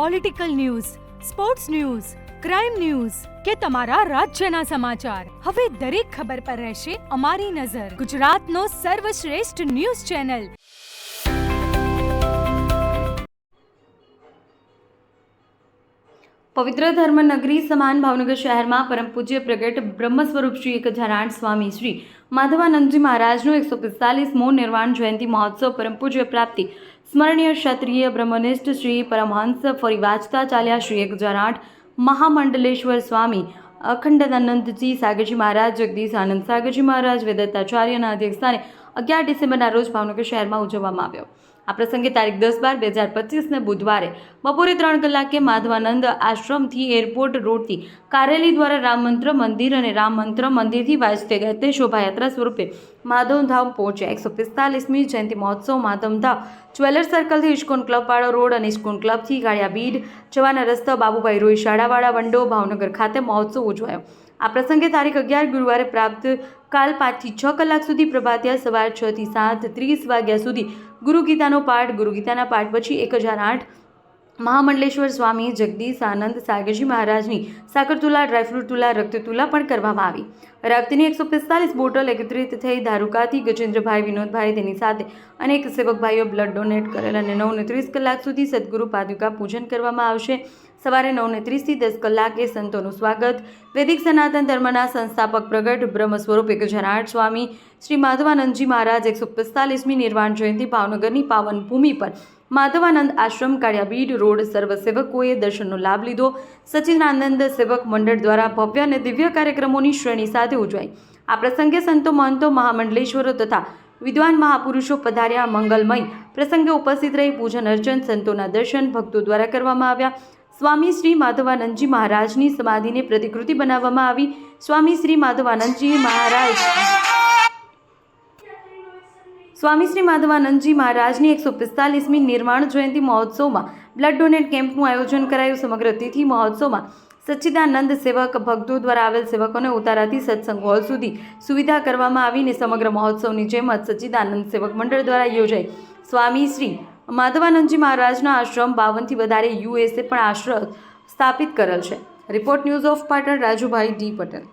Political news, sports news, crime news કે તમારા રાજ્યના સમાચાર, હવે દરેક ખબર પર રહેશે અમારી નજર. ગુજરાતનો સર્વશ્રેષ્ઠ ન્યૂઝ ચેનલ. પવિત્ર ધર્મનગરી સમાન ભાવનગર શહેરમાં પરમ પૂજ્ય પ્રગટ બ્રહ્મ સ્વરૂપ શ્રી 1008 સ્વામી શ્રી માધવાનંદજી મહારાજનો 145મો નિર્વાણ જયંતિ મહોત્સવ પરમ પૂજ્ય પ્રાપ્તિ સ્મરણીય ક્ષત્રિય બ્રહ્મનિષ્ઠ શ્રી પરમહંસ ફરી વાંચતા ચાલ્યા શ્રી 1008 મહામંડલેશ્વર સ્વામી અખંડાનંદજી સાગરજી મહારાજ જગદીશ આનંદ સાગરજી મહારાજ વેદાંતાચાર્યના અધ્યક્ષસ્થાને 11 ડિસેમ્બરના રોજ ભાવનગર શહેરમાં ઉજવવામાં આવ્યો. આ પ્રસંગે તારીખ 10/12/2025 બુધવારે બપોરે 3 કલાકે માધવાનંદ આશ્રમથી એરપોર્ટ રોડથી કારેલી દ્વારા રામ મંત્ર મંદિર અને રામ મંત્ર મંદિરથી વાજતે ગાજતે શોભાયાત્રા સ્વરૂપે માધવધામ પહોંચ્યા. 145મી જયંતિ મહોત્સવ માધવધામ જ્વેલર્સ સર્કલથી ઇસ્કોન ક્લબ વાળો રોડ અને ઇસ્કોન ક્લબથી ગાળિયા બીડ જવાના રસ્તા બાબુભાઈ રોય શાળાવાળા વંડો ભાવનગર ખાતે મહોત્સવ ઉજવાયો. આ પ્રસંગે તારીખ 11 ગુરુવારે પ્રાપ્ત કાલ 5 થી 6 કલાક સુધી પ્રભાતિયા, સવાર 6 થી 7:30 વાગ્યા સુધી ગુરુગીતાનો પાઠ, ગુરુગીતાના પાઠ પછી 1008 મહામંડલેશ્વર સ્વામી જગદીશ આનંદ સાગરજી મહારાજની સાકરતુલા, ડ્રાયફ્રૂટ તુલા, રક્ત તુલા પણ કરવામાં આવી. રક્તની 145 બોટલ એકત્રિત થઈ ધારુકાથી ગજેન્દ્રભાઈ, વિનોદભાઈ તેની સાથે અનેક સેવકભાઈઓ બ્લડ ડોનેટ કરેલ અને 9:30 કલાક સુધી સદગુરુ પાદુકા પૂજન કરવામાં આવશે. સવારે 9:30 થી 10 કલાકે સંતોનું સ્વાગત. વૈદિક સનાતન ધર્મના સંસ્થાપક પ્રગટ બ્રહ્મ સ્વરૂપ 1008 સ્વામી શ્રી માધવાનંદજી મહારાજ 145મી નિર્વાણ જયંતિ ભાવનગરની પાવન ભૂમિ પર માધવાનંદ આશ્રમ કાળિયાબીડ રોડ સર્વ સેવકોએ દર્શનનો લાભ લીધો. સચ્ચિદાનંદ સેવક મંડળ દ્વારા ભવ્ય અને દિવ્ય કાર્યક્રમોની શ્રેણી સાથે ઉજવાઈ. આ પ્રસંગે સંતો, મહંતો, મહામંડલેશ્વરો તથા વિદ્વાન મહાપુરુષો પધાર્યા. મંગલમય પ્રસંગે ઉપસ્થિત રહી પૂજન અર્ચન, સંતોના દર્શન ભક્તો દ્વારા કરવામાં આવ્યા. સ્વામી શ્રી માધવાનંદજી મહારાજની સમાધિને પ્રતિકૃતિ બનાવવામાં આવી. સ્વામી શ્રી માધવાનંદજી મહારાજની 145મી નિર્વાણ જયંતિ મહોત્સવમાં બ્લડ ડોનેટ કેમ્પનું આયોજન કરાયું. સમગ્ર તિથિ મહોત્સવમાં સચ્ચિદાનંદ સેવક ભક્તો દ્વારા આવેલ સેવકોને ઉતારાથી સત્સંગ હોલ સુધી સુવિધા કરવામાં આવી અને સમગ્ર મહોત્સવની જેમ જ સચ્ચિદાનંદ સેવક મંડળ દ્વારા યોજાઈ. સ્વામી શ્રી માધવાનંદજી મહારાજના આશ્રમ 52થી વધારે યુએસએ પણ આશ્રમ સ્થાપિત કરેલ છે. Report news of Patan, Rajubhai D Patel.